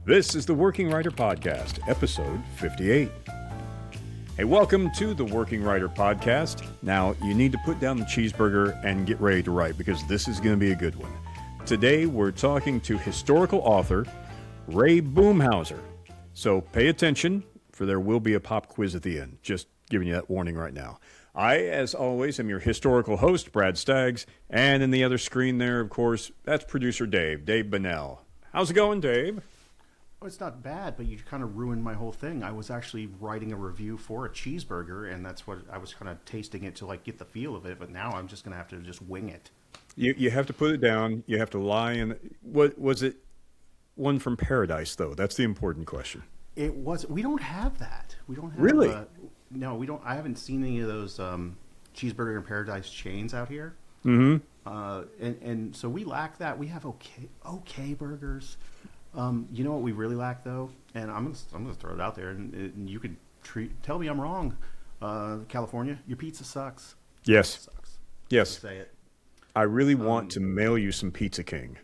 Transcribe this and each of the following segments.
This is the Working Writer Podcast, episode 58. Hey, welcome to the Working Writer Podcast. Now, you need to put down the cheeseburger and get ready to write because this is going to be a good one. Today, we're talking to historical author Ray Boomhower. So pay attention, for there will be a pop quiz at the end. Just giving you that warning right now. I, as always, am your historical host, Brad Staggs, and in the other screen there, of course, that's producer Dave Bonnell. How's it going, Dave? Oh, it's not bad, but you kind of ruined my whole thing. I was actually writing a review for a cheeseburger, and that's what I was kind of tasting it to like get the feel of it. But now I'm just going to have to just wing it. You have to put it down. You have to lie in. What was it? One from Paradise, though. That's the important question. It was. We don't have that. We don't have. Really? No, we don't. I haven't seen any of those cheeseburger in Paradise chains out here. Mm-hmm. And so we lack that. We have okay burgers. You know what we really lack though, and I'm gonna throw it out there, and you can tell me I'm wrong. California, your pizza sucks. Yes. It sucks. Yes. Say it. I really want to mail you some Pizza King.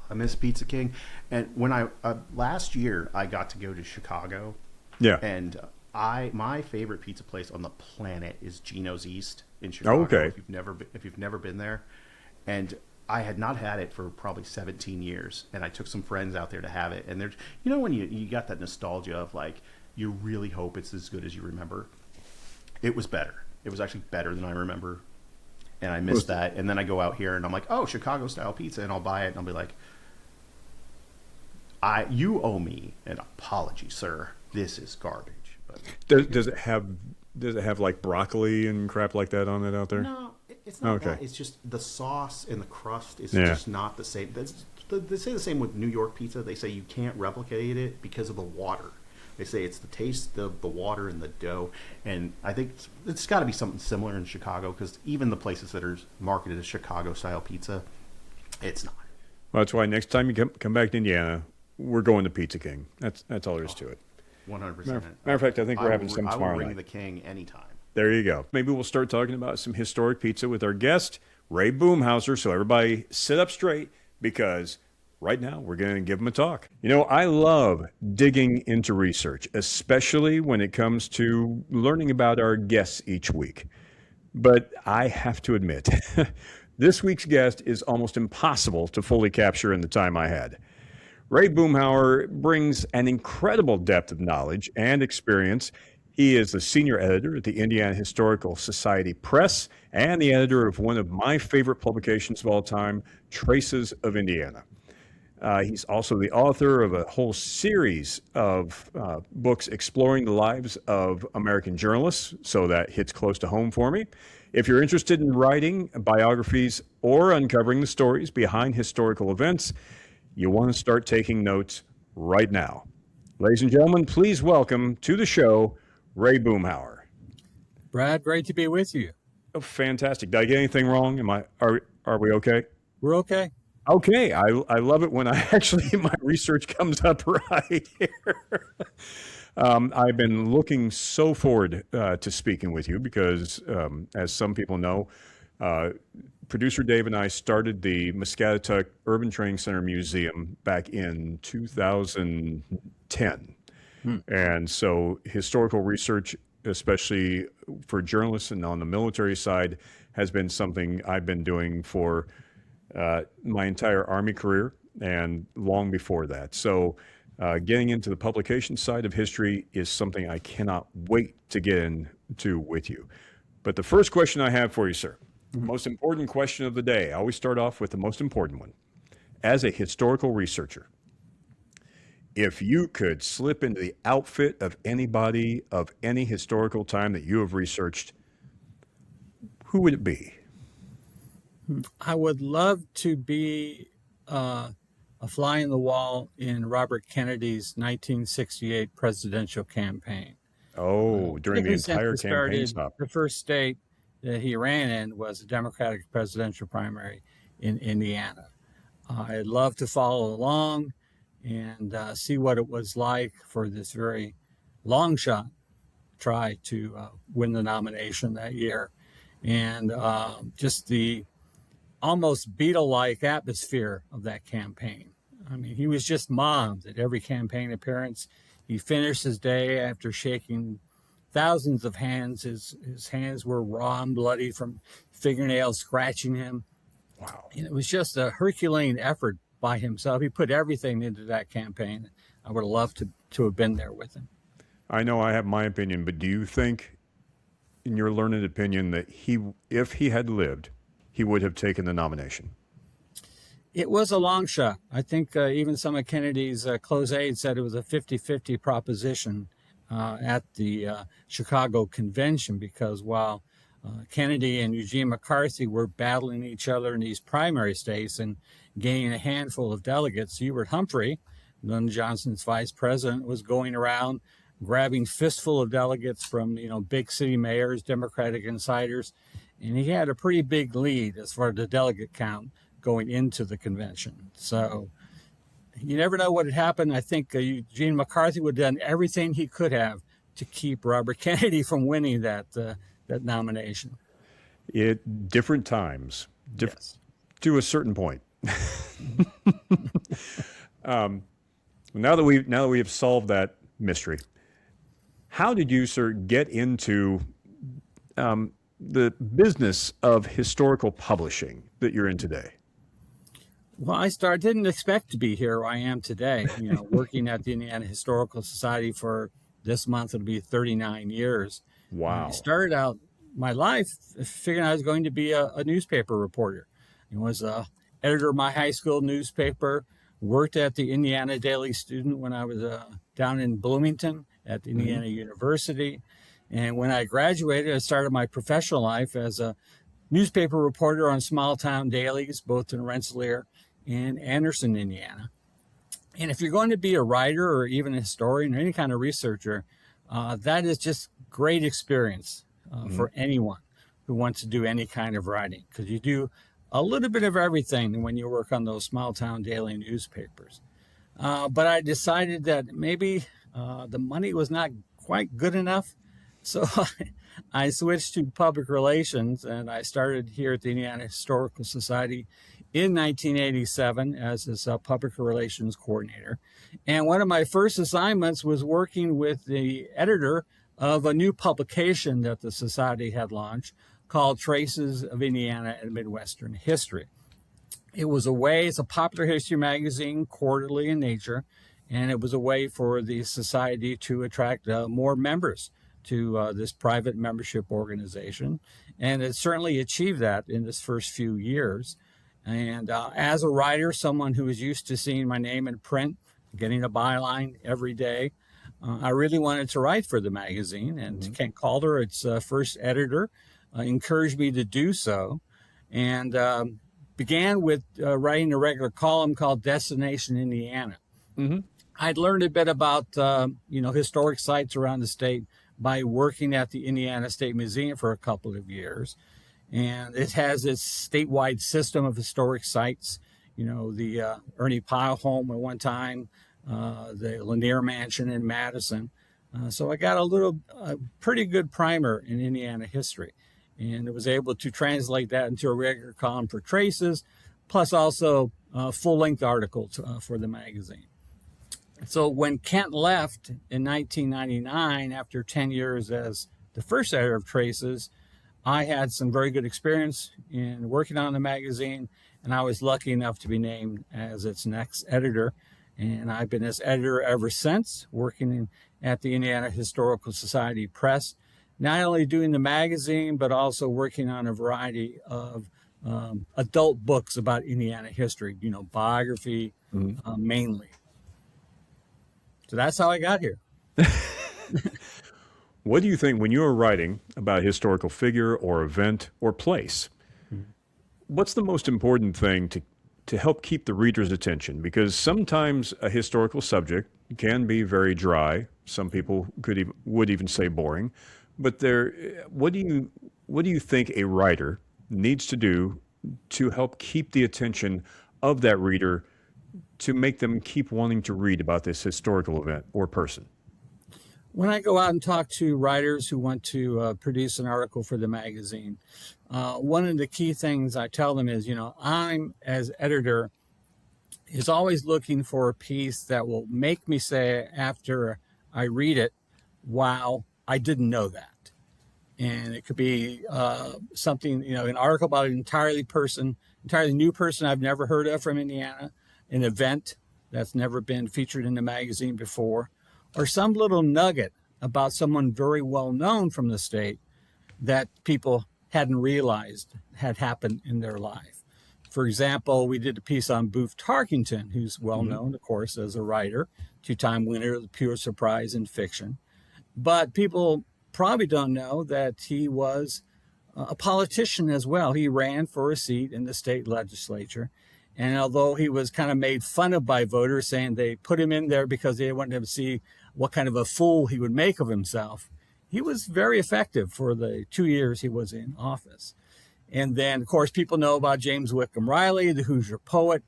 I miss Pizza King, and when I last year I got to go to Chicago. Yeah. And my favorite pizza place on the planet is Gino's East in Chicago. Oh, okay. If you've never been there, and I had not had it for probably 17 years, and I took some friends out there to have it. And there's, when you got that nostalgia of like, you really hope it's as good as you remember. It was better. It was actually better than I remember, and I missed that. And then I go out here, and I'm like, oh, Chicago style pizza, and I'll buy it, and I'll be like, you owe me an apology, sir. This is garbage. But Does it have like broccoli and crap like that on it out there? No, it's not that. It's just the sauce and the crust is just not the same. They say the same with New York pizza. They say you can't replicate it because of the water. They say it's the taste of the water and the dough. And I think it's got to be something similar in Chicago, because even the places that are marketed as Chicago-style pizza, it's not. Well, that's why next time you come back to Indiana, we're going to Pizza King. That's all there is to it. 100%. Matter of fact, I think we're having some tomorrow I will ring night. the king anytime. There you go. Maybe we'll start talking about some historic pizza with our guest, Ray Boomhower. So everybody sit up straight, because right now we're going to give him a talk. I love digging into research, especially when it comes to learning about our guests each week. But I have to admit, this week's guest is almost impossible to fully capture in the time I had. Ray Boomhower brings an incredible depth of knowledge and experience. He is the senior editor at the Indiana Historical Society Press and the editor of one of my favorite publications of all time, Traces of Indiana. He's also the author of a whole series of books exploring the lives of American journalists, so that hits close to home for me. If you're interested in writing biographies or uncovering the stories behind historical events, you want to start taking notes right now. Ladies and gentlemen, please welcome to the show, Ray Boomhower. Brad, great to be with you. Oh, fantastic. Did I get anything wrong? Are we okay? We're okay. Okay. I love it when my research comes up right here. I've been looking so forward to speaking with you because, as some people know, producer Dave and I started the Muscatatuck Urban Training Center Museum back in 2010. And so historical research, especially for journalists and on the military side, has been something I've been doing for my entire Army career and long before that. So getting into the publication side of history is something I cannot wait to get into with you. But the first question I have for you, sir, most important question of the day. I always start off with the most important one. As a historical researcher, if you could slip into the outfit of anybody of any historical time that you have researched, who would it be? I would love to be a fly in the wall in Robert Kennedy's 1968 presidential campaign. Oh, during the entire campaign stop. The first state that he ran in was a Democratic presidential primary in Indiana. I'd love to follow along and see what it was like for this very long shot try to win the nomination that year. And just the almost Beatle-like atmosphere of that campaign. I mean, he was just mobbed at every campaign appearance. He finished his day after shaking thousands of hands. His hands were raw and bloody from fingernails scratching him. Wow. And it was just a Herculean effort by himself. He put everything into that campaign. I would have loved to have been there with him. I know I have my opinion, but do you think, in your learned opinion, that if he had lived, he would have taken the nomination? It was a long shot. I think even some of Kennedy's close aides said it was a 50-50 proposition at the Chicago convention, because while Kennedy and Eugene McCarthy were battling each other in these primary states and gaining a handful of delegates, Hubert Humphrey, Lyndon Johnson's vice president, was going around grabbing fistful of delegates from, big city mayors, Democratic insiders, and he had a pretty big lead as far as the delegate count going into the convention. So you never know what had happened. I think Eugene McCarthy would have done everything he could have to keep Robert Kennedy from winning that nomination. At different times, Yes. to a certain point. Now that we have solved that mystery, how did you, sir, get into the business of historical publishing that you're in today? Well, didn't expect to be here where I am today, working at the Indiana Historical Society for this month. It'll be 39 years. Wow. I started out my life figuring I was going to be a newspaper reporter. I was editor of my high school newspaper, worked at the Indiana Daily Student when I was down in Bloomington at the Indiana University. And when I graduated, I started my professional life as a newspaper reporter on small town dailies, both in Rensselaer and Anderson, Indiana. And if you're going to be a writer or even a historian or any kind of researcher, that is just great experience for anyone who wants to do any kind of writing, because you do a little bit of everything when you work on those small town daily newspapers. But I decided that maybe the money was not quite good enough. So I switched to public relations, and I started here at the Indiana Historical Society in 1987 as its public relations coordinator. And one of my first assignments was working with the editor of a new publication that the Society had launched called Traces of Indiana and Midwestern History. It's a popular history magazine, quarterly in nature, and it was a way for the Society to attract more members to this private membership organization. And it certainly achieved that in its first few years. And as a writer, someone who was used to seeing my name in print, getting a byline every day, I really wanted to write for the magazine. And Kent Calder, its first editor, encouraged me to do so, and began with writing a regular column called Destination Indiana. I'd learned a bit about historic sites around the state by working at the Indiana State Museum for a couple of years. And it has its statewide system of historic sites, the Ernie Pyle home at one time, the Lanier Mansion in Madison. So I got a pretty good primer in Indiana history, and was able to translate that into a regular column for Traces, plus also full-length articles for the magazine. So when Kent left in 1999, after 10 years as the first editor of Traces, I had some very good experience in working on the magazine, and I was lucky enough to be named as its next editor. And I've been its editor ever since, working at the Indiana Historical Society Press, not only doing the magazine, but also working on a variety of adult books about Indiana history, biography mainly. So that's how I got here. What do you think when you're writing about a historical figure or event or place? What's the most important thing to help keep the reader's attention? Because sometimes a historical subject can be very dry. Some people would even say boring. But what do you think a writer needs to do to help keep the attention of that reader, to make them keep wanting to read about this historical event or person? When I go out and talk to writers who want to produce an article for the magazine, one of the key things I tell them is, I'm, as editor, is always looking for a piece that will make me say after I read it, wow, I didn't know that. And it could be something, an article about an entirely new person I've never heard of from Indiana, an event that's never been featured in the magazine before, or some little nugget about someone very well known from the state that people hadn't realized had happened in their life. For example, we did a piece on Booth Tarkington, who's well known, of course, as a writer, two-time winner of the Pulitzer Prize in fiction. But people probably don't know that he was a politician as well. He ran for a seat in the state legislature. And although he was kind of made fun of by voters, saying they put him in there because they wanted to see what kind of a fool he would make of himself, he was very effective for the 2 years he was in office. And then, of course, people know about James Whitcomb Riley, the Hoosier poet.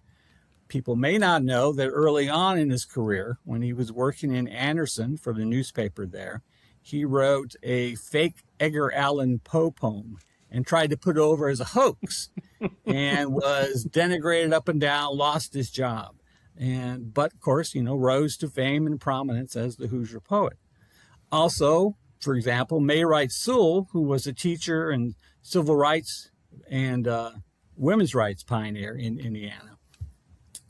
People may not know that early on in his career, when he was working in Anderson for the newspaper there, he wrote a fake Edgar Allan Poe poem and tried to put it over as a hoax and was denigrated up and down, lost his job. But of course, rose to fame and prominence as the Hoosier poet. Also, for example, Mayrite Sewell, who was a teacher and civil rights and women's rights pioneer in Indiana,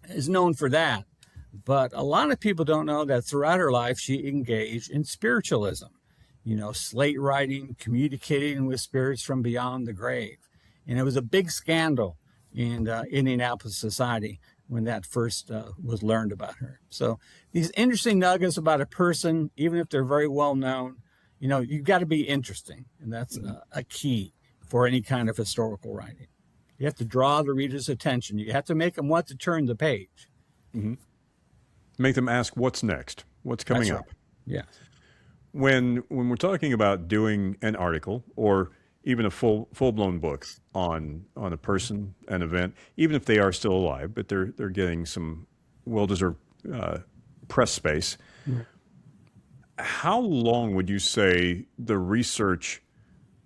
is known for that. But a lot of people don't know that throughout her life, she engaged in spiritualism, slate writing, communicating with spirits from beyond the grave. And it was a big scandal in Indianapolis society when that first was learned about her. So these interesting nuggets about a person, even if they're very well known, you've got to be interesting. And that's a key for any kind of historical writing. You have to draw the reader's attention. You have to make them want to turn the page. Mm-hmm. Make them ask what's next, what's coming up. Yeah. When we're talking about doing an article or even a full-blown book on a person, an event, even if they are still alive, but they're getting some well-deserved press space, how long would you say the research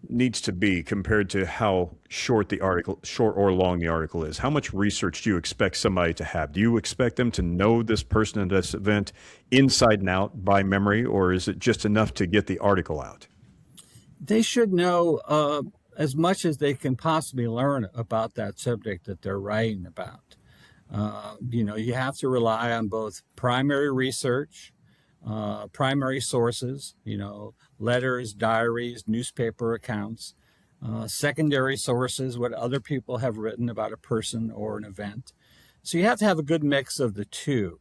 needs to be compared to how short or long the article is? How much research do you expect somebody to have? Do you expect them to know this person at this event inside and out by memory, or is it just enough to get the article out? They should know as much as they can possibly learn about that subject that they're writing about. You have to rely on both primary research, primary sources, letters, diaries, newspaper accounts, secondary sources, what other people have written about a person or an event. So you have to have a good mix of the two.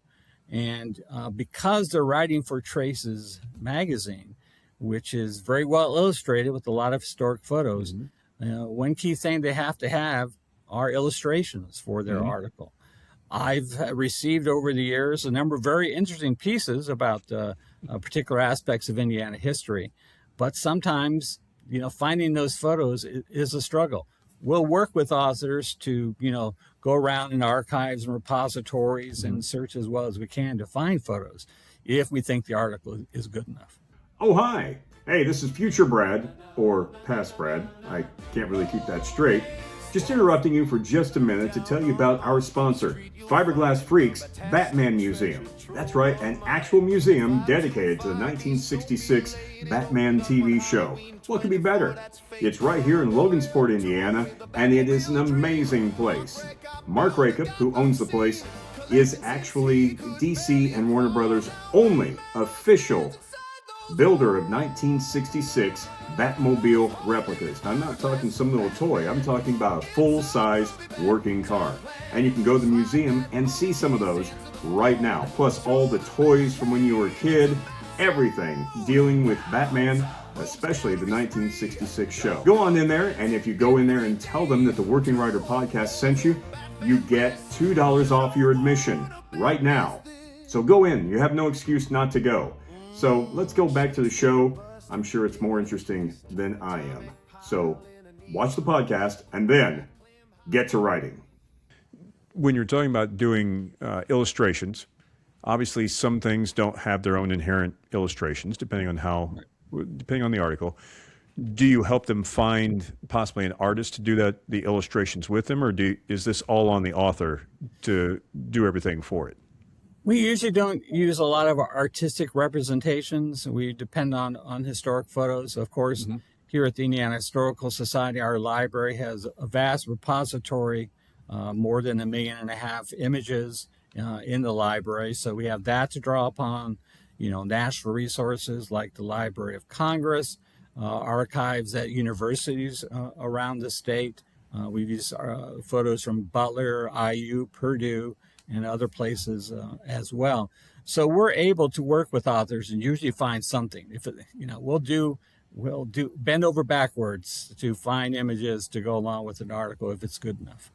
And because they're writing for Trace's magazine, which is very well illustrated with a lot of historic photos, one key thing they have to have are illustrations for their article. I've received over the years a number of very interesting pieces about particular aspects of Indiana history, but sometimes, finding those photos is a struggle. We'll work with authors to, go around in archives and repositories and search as well as we can to find photos if we think the article is good enough. Oh, hi. Hey, this is future Brad, or past Brad. I can't really keep that straight. Just interrupting you for just a minute to tell you about our sponsor, Fiberglass Freaks Batman Museum. That's right, an actual museum dedicated to the 1966 Batman TV show. What could be better? It's right here in Logansport, Indiana, and it is an amazing place. Mark Rakup, who owns the place, is actually DC and Warner Brothers' only official builder of 1966 Batmobile replicas. Now, I'm not talking some little toy. I'm talking about a full-size working car. And you can go to the museum and see some of those right now. Plus all the toys from when you were a kid, everything dealing with Batman, especially the 1966 show. Go on in there, and if you go in there and tell them that the Working Writer Podcast sent you, you get $2 off your admission right now. So go in. You have no excuse not to go. So let's go back to the show. I'm sure it's more interesting than I am. So watch the podcast and then get to writing. When you're talking about doing illustrations, obviously some things don't have their own inherent illustrations, depending on the article. Do you help them find possibly an artist to do the illustrations with them, or is this all on the author to do everything for it? We usually don't use a lot of artistic representations. We depend on historic photos. Of course, here at the Indiana Historical Society, our library has a vast repository, more than 1.5 million images in the library. So we have that to draw upon, national resources like the Library of Congress, archives at universities around the state. We've used photos from Butler, IU, Purdue, and other places as well. So we're able to work with authors and usually find something. If we'll bend over backwards to find images to go along with an article if it's good enough.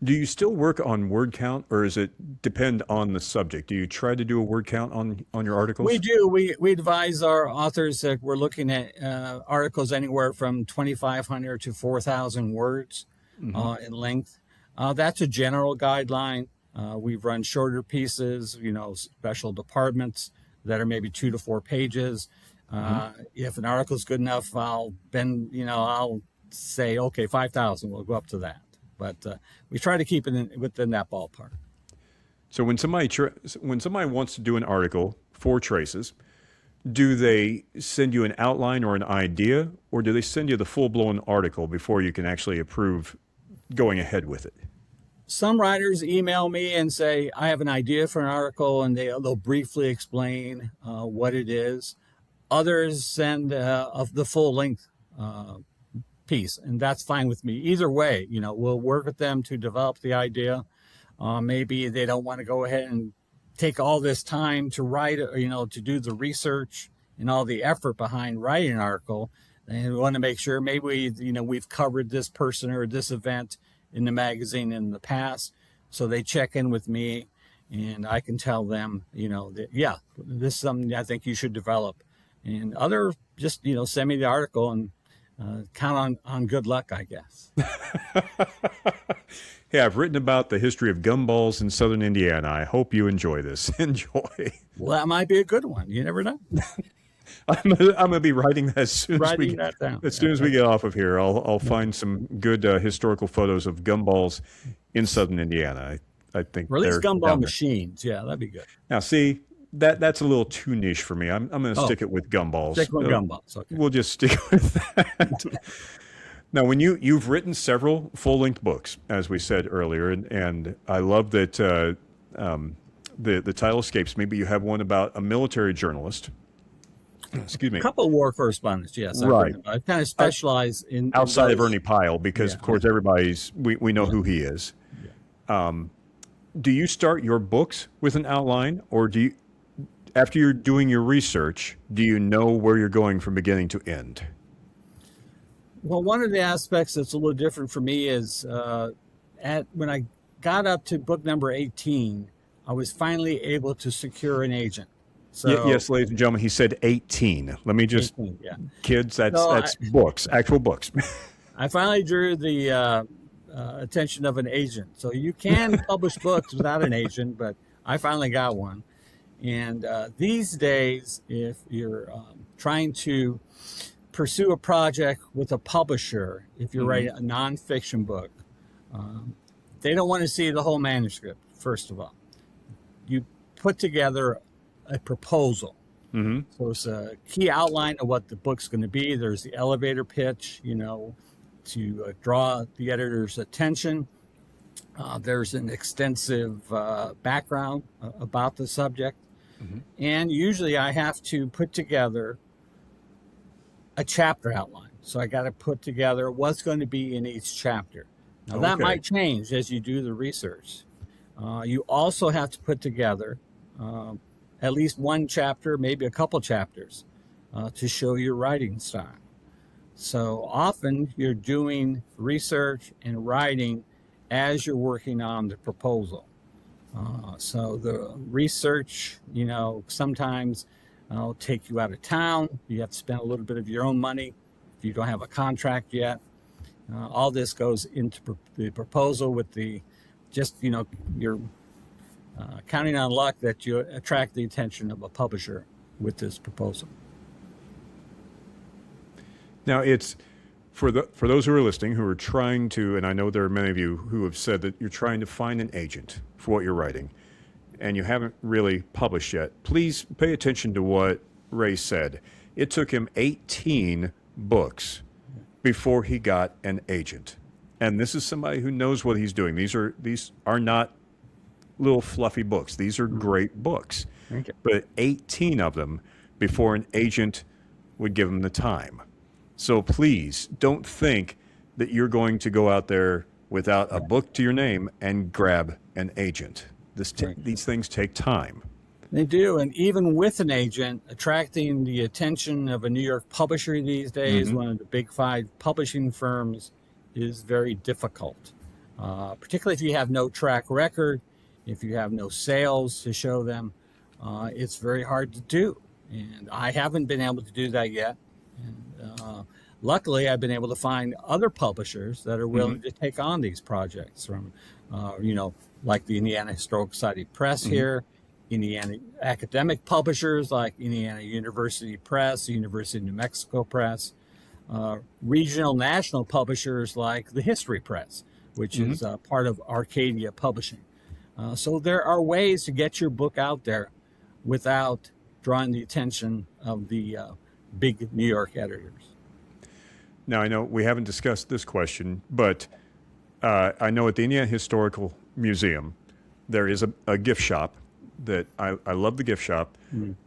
Do you still work on word count, or does it depend on the subject? Do you try to do a word count on your articles? We do. We advise our authors that we're looking at articles anywhere from 2,500 to 4,000 words in length. That's a general guideline. We've run shorter pieces, special departments that are maybe 2 to 4 pages. If an article is good enough, I'll say, okay, 5,000, we'll go up to that. But we try to keep it within that ballpark. So when somebody wants to do an article for Traces, do they send you an outline or an idea, or do they send you the full-blown article before you can actually approve going ahead with it? Some writers email me and say, I have an idea for an article, and they'll briefly explain what it is. Others send the full-length piece, and that's fine with me. Either way, we'll work with them to develop the idea. Maybe they don't want to go ahead and take all this time to write, to do the research and all the effort behind writing an article. And we want to make sure maybe, we've covered this person or this event in the magazine in the past. So they check in with me, and I can tell them, that, yeah, this is something I think you should develop. And other just, send me the article and count on good luck, I guess. Hey, I've written about the history of gumballs in southern Indiana. I hope you enjoy this. Enjoy. Well, that might be a good one. You never know. I'm gonna be writing that as soon as we get off of here. I'll find some good historical photos of gumballs in southern Indiana. I think release gumball machines. Yeah, that'd be good. Now, see, that's a little too niche for me. I'm going to stick it with gumballs. Stick with gumballs. Okay. We'll just stick with that. Now, when you've written several full-length books, as we said earlier, and I love that the title escapes me, but you have one about a military journalist. Excuse me. A couple of war correspondents, yes. Right. I kind of specialize in outside of Ernie Pyle, because of course we know who he is. Yeah. Do you start your books with an outline, or after you're doing your research, do you know where you're going from beginning to end? Well, one of the aspects that's a little different for me is when I got up to book number 18, I was finally able to secure an agent. So, yes, ladies and gentlemen, he said 18. Let me just, 18, kids, that's books, actual books. I finally drew the attention of an agent. So you can publish books without an agent, but I finally got one. And these days, if you're trying to pursue a project with a publisher, if you're writing a nonfiction book, they don't want to see the whole manuscript, first of all. You put together a proposal. So it's a key outline of what the book's going to be. There's the elevator pitch, to draw the editor's attention. There's an extensive background about the subject. And usually I have to put together a chapter outline. So I got to put together what's going to be in each chapter. Now that might change as you do the research. You also have to put together at least one chapter, maybe a couple chapters, to show your writing style. So often you're doing research and writing as you're working on the proposal. So the research, sometimes will take you out of town. You have to spend a little bit of your own money if you don't have a contract yet. All this goes into the proposal with you're counting on luck that you attract the attention of a publisher with this proposal. Now, it's for those who are listening who are trying to, and I know there are many of you who have said that you're trying to find an agent for what you're writing, and you haven't really published yet. Please pay attention to what Ray said. It took him 18 books before he got an agent, and this is somebody who knows what he's doing. These are not little fluffy books. These are great books, Okay. but 18 of them before an agent would give him the time. So please don't think that you're going to go out there without a book to your name and grab an agent. These things take time. They do, and even with an agent, attracting the attention of a New York publisher these days, one of the big five publishing firms, is very difficult. Particularly if you have no track record, if you have no sales to show them, it's very hard to do. And I haven't been able to do that yet. And luckily, I've been able to find other publishers that are willing to take on these projects from, like the Indiana Historical Society Press here, Indiana academic publishers like Indiana University Press, University of New Mexico Press, regional national publishers like the History Press, which is part of Arcadia Publishing. So there are ways to get your book out there without drawing the attention of the big New York editors. Now, I know we haven't discussed this question, but I know at the Indiana Historical Museum, there is a gift shop that I love the gift shop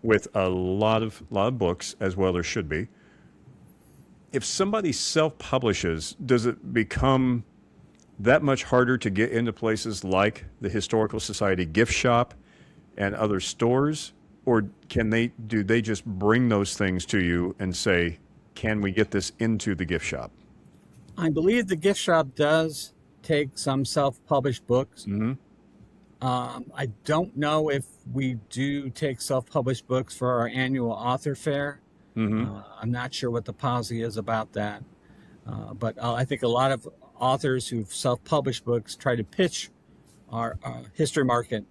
with a lot of books, as well there should be. If somebody self-publishes, does it become that much harder to get into places like the Historical Society gift shop and other stores? Or do they just bring those things to you and say, can we get this into the gift shop? I believe the gift shop does take some self-published books. I don't know if we do take self-published books for our annual author fair. I'm not sure what the policy is about that. But I think a lot of authors who've self-published books try to pitch our history market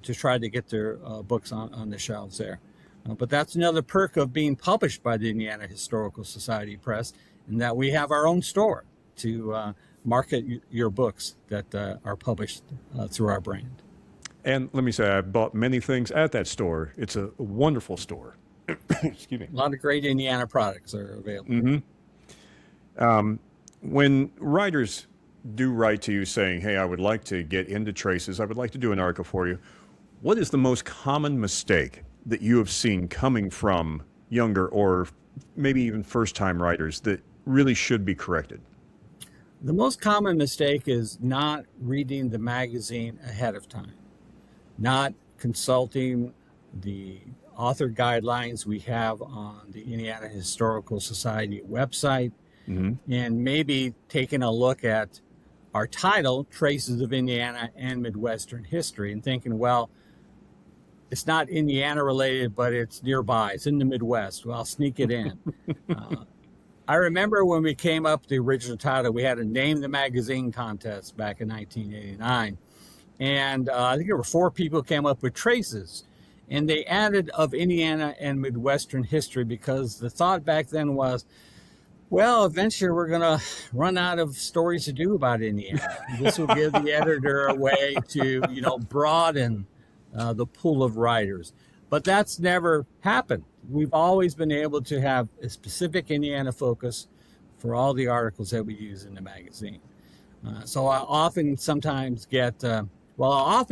to try to get their books on the shelves there. But that's another perk of being published by the Indiana Historical Society Press, in that we have our own store to market your books that are published through our brand. And let me say, I've bought many things at that store. It's a wonderful store. Excuse me. A lot of great Indiana products are available. When writers do write to you saying, hey, I would like to get into traces, I would like to do an article for you, what is the most common mistake that you have seen coming from younger or maybe even first-time writers that really should be corrected? The most common mistake is not reading the magazine ahead of time, not consulting the author guidelines we have on the Indiana Historical Society website, and maybe taking a look at our title, Traces of Indiana and Midwestern History, and thinking, well, it's not Indiana related, but it's nearby. It's in the Midwest. Well, I'll sneak it in. I remember when we came up with the original title, we had a Name the Magazine contest back in 1989. And I think there were 4 people who came up with Traces. And they added of Indiana and Midwestern History because the thought back then was, well, eventually we're going to run out of stories to do about Indiana. This will give the editor a way to, broaden the pool of writers. But that's never happened. We've always been able to have a specific Indiana focus for all the articles that we use in the magazine. So I often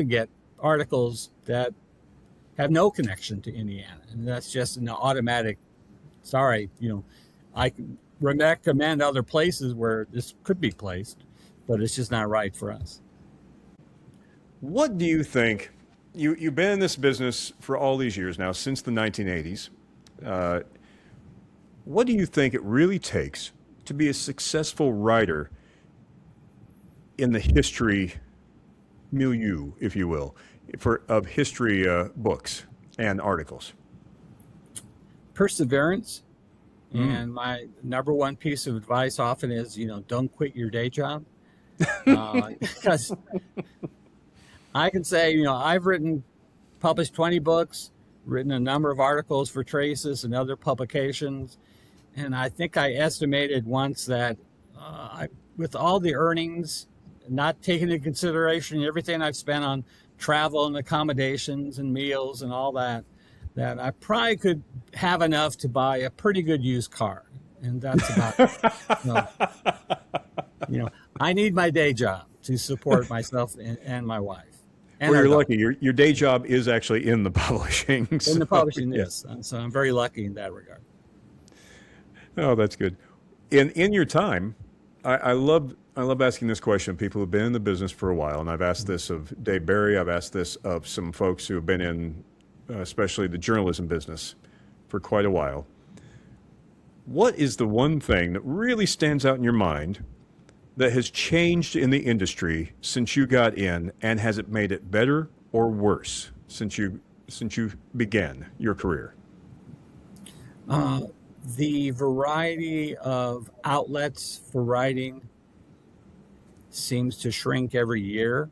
get articles that have no connection to Indiana. And that's just an automatic, sorry, I can recommend other places where this could be placed, but it's just not right for us. What do you think? You've been in this business for all these years now, since the 1980s. What do you think it really takes to be a successful writer in the history milieu, if you will, of history books and articles? Perseverance. And my number one piece of advice often is, don't quit your day job. Because I can say, I've published 20 books, written a number of articles for Traces and other publications. And I think I estimated once that with all the earnings, not taking into consideration everything I've spent on travel and accommodations and meals and all that, that I probably could have enough to buy a pretty good used car. And that's about it. So, I need my day job to support myself and my wife. And Well, our you're dog. lucky. Your day job is actually in the publishing. In the publishing, Yeah. yes. So I'm very lucky in that regard. Oh, that's good. In your time, I love asking this question of people who've been in the business for a while, and I've asked this of Dave Barry. I've asked this of some folks who have been in, especially the journalism business, for quite a while. What is the one thing that really stands out in your mind that has changed in the industry since you got in, and has it made it better or worse since you began your career? The variety of outlets for writing seems to shrink every year.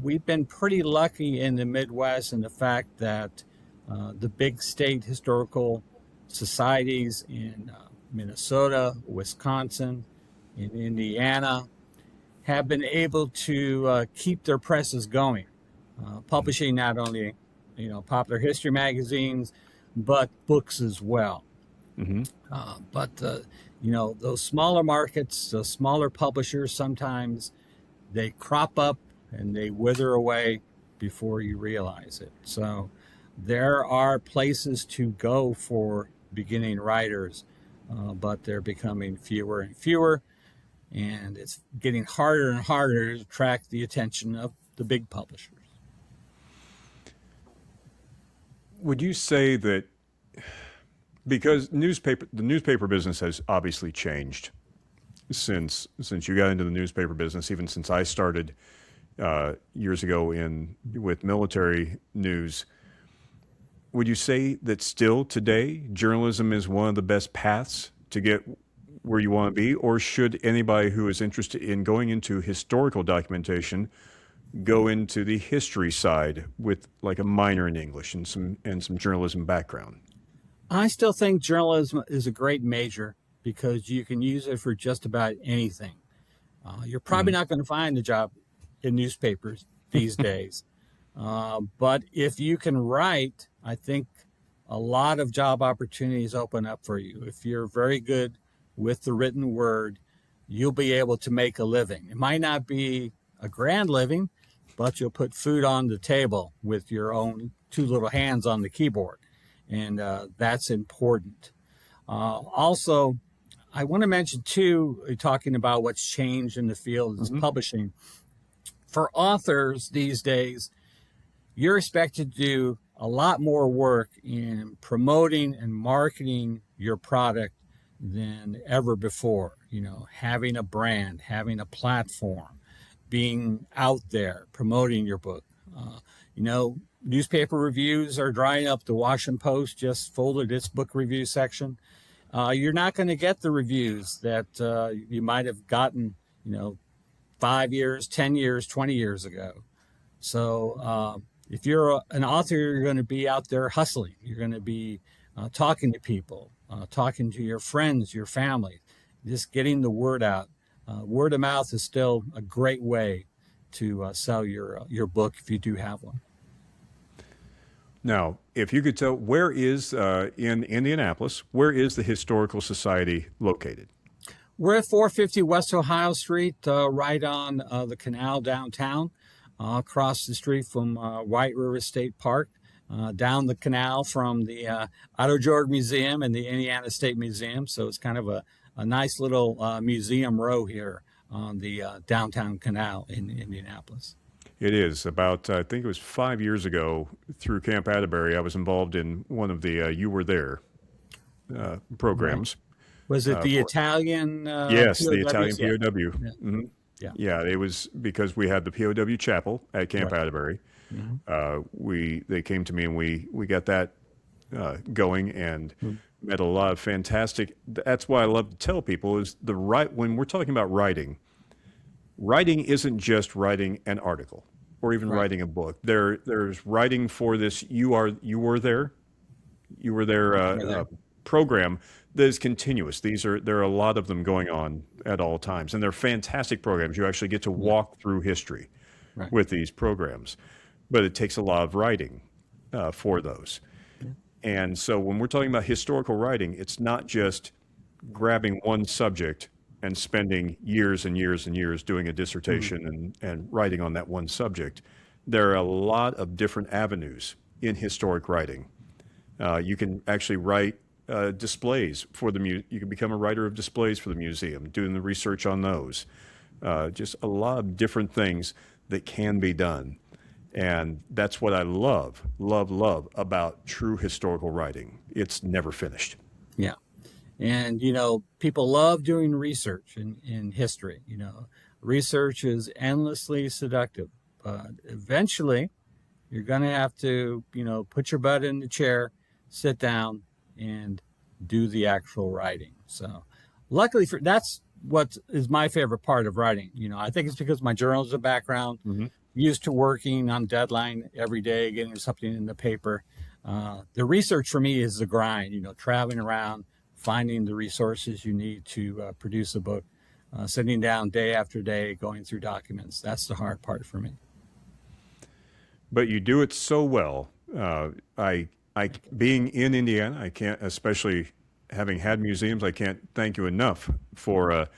We've been pretty lucky in the Midwest in the fact that the big state historical societies in Minnesota, Wisconsin, in Indiana have been able to keep their presses going, publishing not only popular history magazines, but books as well. Hmm. But those smaller markets, those smaller publishers, sometimes they crop up and they wither away before you realize it. So there are places to go for beginning writers, but they're becoming fewer and fewer, and it's getting harder and harder to attract the attention of the big publishers. Would you say that because the newspaper business has obviously changed since you got into the newspaper business, even since I started years ago with military news, would you say that still today journalism is one of the best paths to get where you want to be, or should anybody who is interested in going into historical documentation go into the history side with like a minor in English and some journalism background? I still think journalism is a great major because you can use it for just about anything. You're probably not going to find a job in newspapers these days. But if you can write, I think a lot of job opportunities open up for you. If you're very good with the written word, you'll be able to make a living. It might not be a grand living, but you'll put food on the table with your own two little hands on the keyboard. And that's important. Also, I want to mention, too, talking about what's changed in the field is publishing. For authors these days, you're expected to do a lot more work in promoting and marketing your product than ever before. Having a brand, having a platform, being out there, promoting your book. Newspaper reviews are drying up. The Washington Post just folded its book review section. You're not going to get the reviews that you might have gotten, 5 years, 10 years, 20 years ago. So if you're an author, you're going to be out there hustling. You're going to be talking to people, talking to your friends, your family, just getting the word out. Word of mouth is still a great way to sell your book if you do have one. Now, if you could tell, where is in Indianapolis, where is the Historical Society located? We're at 450 West Ohio Street, right on the canal downtown, across the street from White River State Park, down the canal from the Otto George Museum and the Indiana State Museum. So it's kind of a nice little museum row here on the downtown canal in Indianapolis. It is. About, I think it was 5 years ago through Camp Atterbury, I was involved in one of the You Were There programs. Was it the for- Italian? Yes, the POWs? Italian Yeah. POW. Yeah. Mhm. Yeah. Yeah, it was because we had the POW chapel at Camp Right. Atterbury. They came to me and we got that going and met a lot of fantastic. That's why I love to tell people is when we're talking about writing isn't just writing an article or even Right. writing a book. There's writing for this. You were there Were there. program that is continuous. There are a lot of them going on at all times, and they're fantastic programs. You actually get to walk through history Right. with these programs, but it takes a lot of writing for those. And so when we're talking about historical writing, it's not just grabbing one subject and spending years and years and years doing a dissertation and writing on that one subject. There are a lot of different avenues in historic writing. You can actually write displays for you can become a writer of displays for the museum, doing the research on those. Just a lot of different things that can be done. And that's what I love about true historical writing. It's never finished. Yeah. And, people love doing research in history. Research is endlessly seductive. But eventually, you're going to have to, put your butt in the chair, sit down, and do the actual writing. So luckily, that's what is my favorite part of writing. I think it's because my journalism background, used to working on deadline every day, getting something in the paper. The research for me is the grind, traveling around, finding the resources you need to produce a book, sitting down day after day, going through documents. That's the hard part for me. But you do it so well. I being in Indiana, I can't, especially having had museums, I can't thank you enough for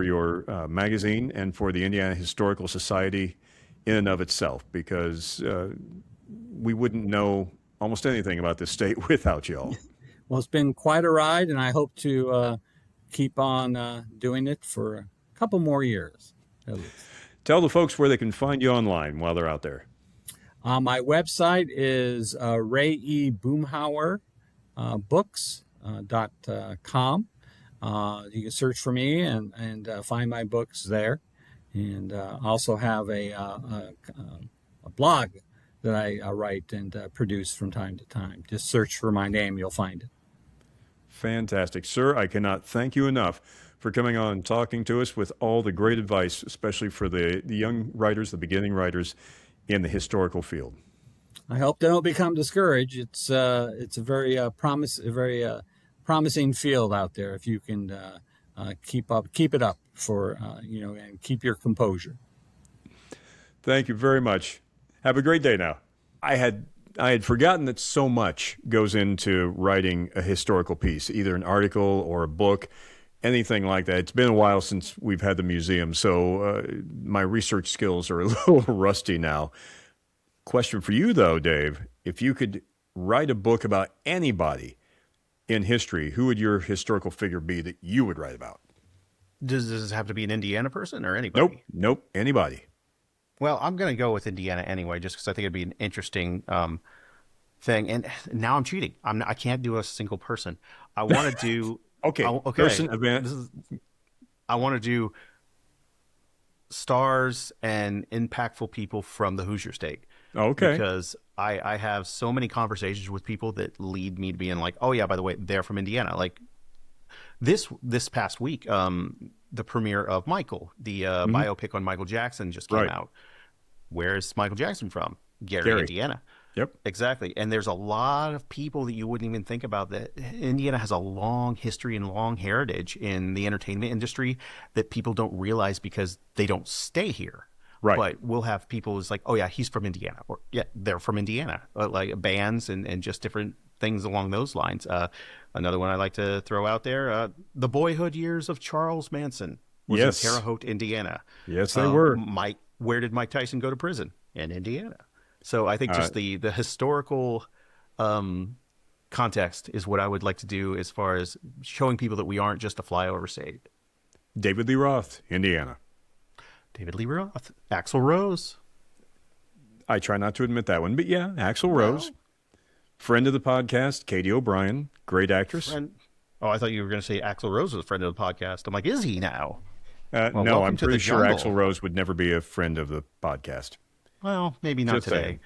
your magazine and for the Indiana Historical Society in and of itself, because we wouldn't know almost anything about this state without y'all. Well, it's been quite a ride, and I hope to keep on doing it for a couple more years, at least. Tell the folks where they can find you online while they're out there. My website is Ray E. Boomhower books.com. You can search for me and find my books there. And also have a blog that I write and produce from time to time. Just search for my name, you'll find it. Fantastic. Sir, I cannot thank you enough for coming on and talking to us with all the great advice, especially for the young writers, the beginning writers in the historical field. I hope they don't become discouraged. It's a very promising field out there if you can keep it up and keep your composure. Thank you very much. Have a great day now. I had forgotten that so much goes into writing a historical piece, either an article or a book, anything like that. It's been a while since we've had the museum, so my research skills are a little rusty now. Question for you, though, Dave. If you could write a book about anybody in history, who would your historical figure be that you would write about? Does this have to be an Indiana person or anybody? Nope, anybody. Well, I'm going to go with Indiana anyway, just because I think it'd be an interesting thing. And now I'm cheating. I can't do a single person. I want to do okay. Person, event. I want to do stars and impactful people from the Hoosier State. Okay. Because I have so many conversations with people that lead me to being like, oh yeah, by the way, they're from Indiana. Like this past week, the premiere of Michael, the biopic on Michael Jackson just came out. Where's Michael Jackson from? Gary, Indiana. Yep. Exactly. And there's a lot of people that you wouldn't even think about that Indiana has a long history and long heritage in the entertainment industry that people don't realize because they don't stay here. Right. But we'll have people who's like, oh yeah, he's from Indiana, or yeah, they're from Indiana, like bands and just different things along those lines. Another one I like to throw out there, the boyhood years of Charles Manson was in Terre Haute, Indiana. Yes, they were. Where did Mike Tyson go to prison? In Indiana. So I think just the historical context is what I would like to do as far as showing people that we aren't just a flyover state. David Lee Roth, Indiana. David Lee Roth, Axl Rose. I try not to admit that one, but yeah, Axl Rose. Friend of the podcast, Katie O'Brien, great actress. Oh, I thought you were going to say Axl Rose was a friend of the podcast. I'm like, is he now? No, I'm pretty sure Axl Rose would never be a friend of the podcast. Well, maybe not today.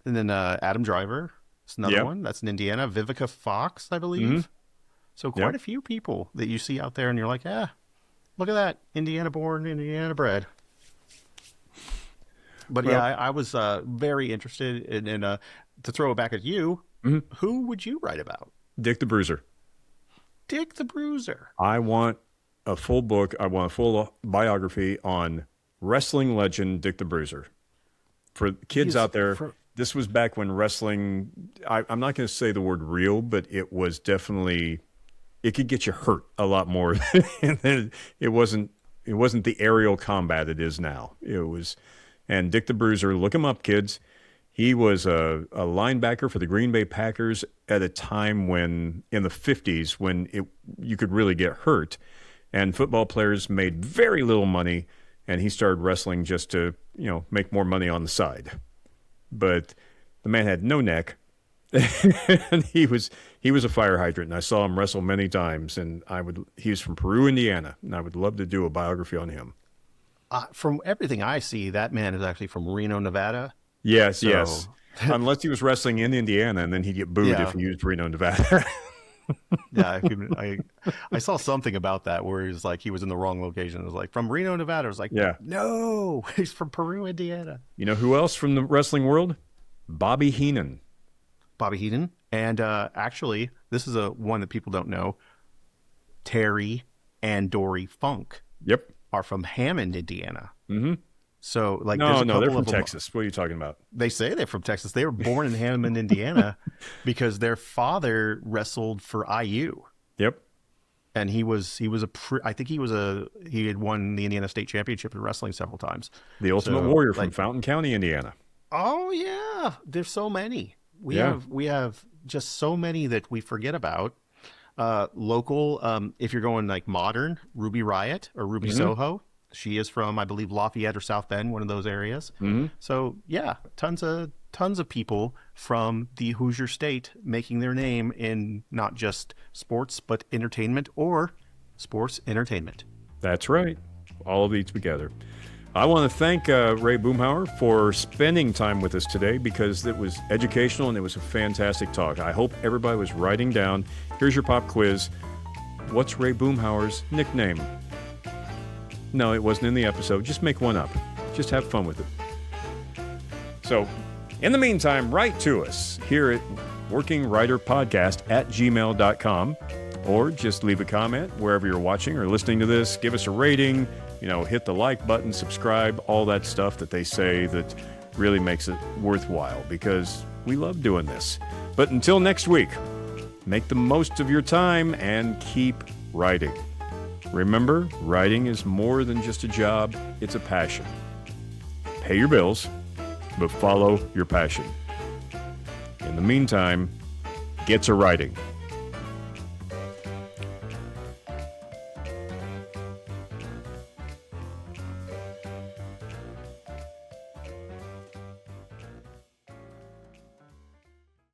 And then Adam Driver is another one. That's in Indiana. Vivica Fox, I believe. Mm-hmm. So quite a few people that you see out there, and you're like, look at that. Indiana born, Indiana bred. But I was very interested in to throw it back at you. Mm-hmm. Who would you write about? Dick the Bruiser. Dick the Bruiser. I want a full book. I want a full biography on wrestling legend Dick the Bruiser. For kids out there, this was back when wrestling, I'm not going to say the word real, but it was definitely, it could get you hurt a lot more. And it wasn't the aerial combat it is now. It was, and Dick the Bruiser, look him up, kids. He was a linebacker for the Green Bay Packers at a time when, in the 50s, when you could really get hurt. And football players made very little money, and he started wrestling just to, make more money on the side. But the man had no neck, and he was a fire hydrant. And I saw him wrestle many times. And he was from Peru, Indiana, and I would love to do a biography on him. From everything I see, that man is actually from Reno, Nevada. Yes, yes. Unless he was wrestling in Indiana, and then he'd get booed if he used Reno, Nevada. Yeah, I saw something about that where he was like, he was in the wrong location. It was like, from Reno, Nevada. I was like, no, he's from Peru, Indiana. You know who else from the wrestling world? Bobby Heenan. Bobby Heenan. And actually, this is one that people don't know. Terry and Dory Funk are from Hammond, Indiana. Mm-hmm. So, like, no, they're from Texas. What are you talking about? They say they're from Texas. They were born in Hammond, Indiana, because their father wrestled for IU. Yep. And he had won the Indiana State Championship in wrestling several times. The Ultimate Warrior from Fountain County, Indiana. Oh yeah, there's so many. We have just so many that we forget about. Local, if you're going like modern, Ruby Riott or Ruby Soho. She is from, I believe, Lafayette or South Bend, one of those areas. Mm-hmm. So yeah, tons of people from the Hoosier State making their name in not just sports but entertainment or sports entertainment. That's right. All of these together. I want to thank Ray Boomhower for spending time with us today because it was educational and it was a fantastic talk. I hope everybody was writing down. Here's your pop quiz. What's Ray Boomhower's nickname? No, it wasn't in the episode. Just make one up. Just have fun with it. So, in the meantime, write to us here at workingwriterpodcast@gmail.com or just leave a comment wherever you're watching or listening to this. Give us a rating, hit the like button, subscribe, all that stuff that they say that really makes it worthwhile because we love doing this. But until next week, make the most of your time and keep writing. Remember, writing is more than just a job, it's a passion. Pay your bills, but follow your passion. In the meantime, get to writing.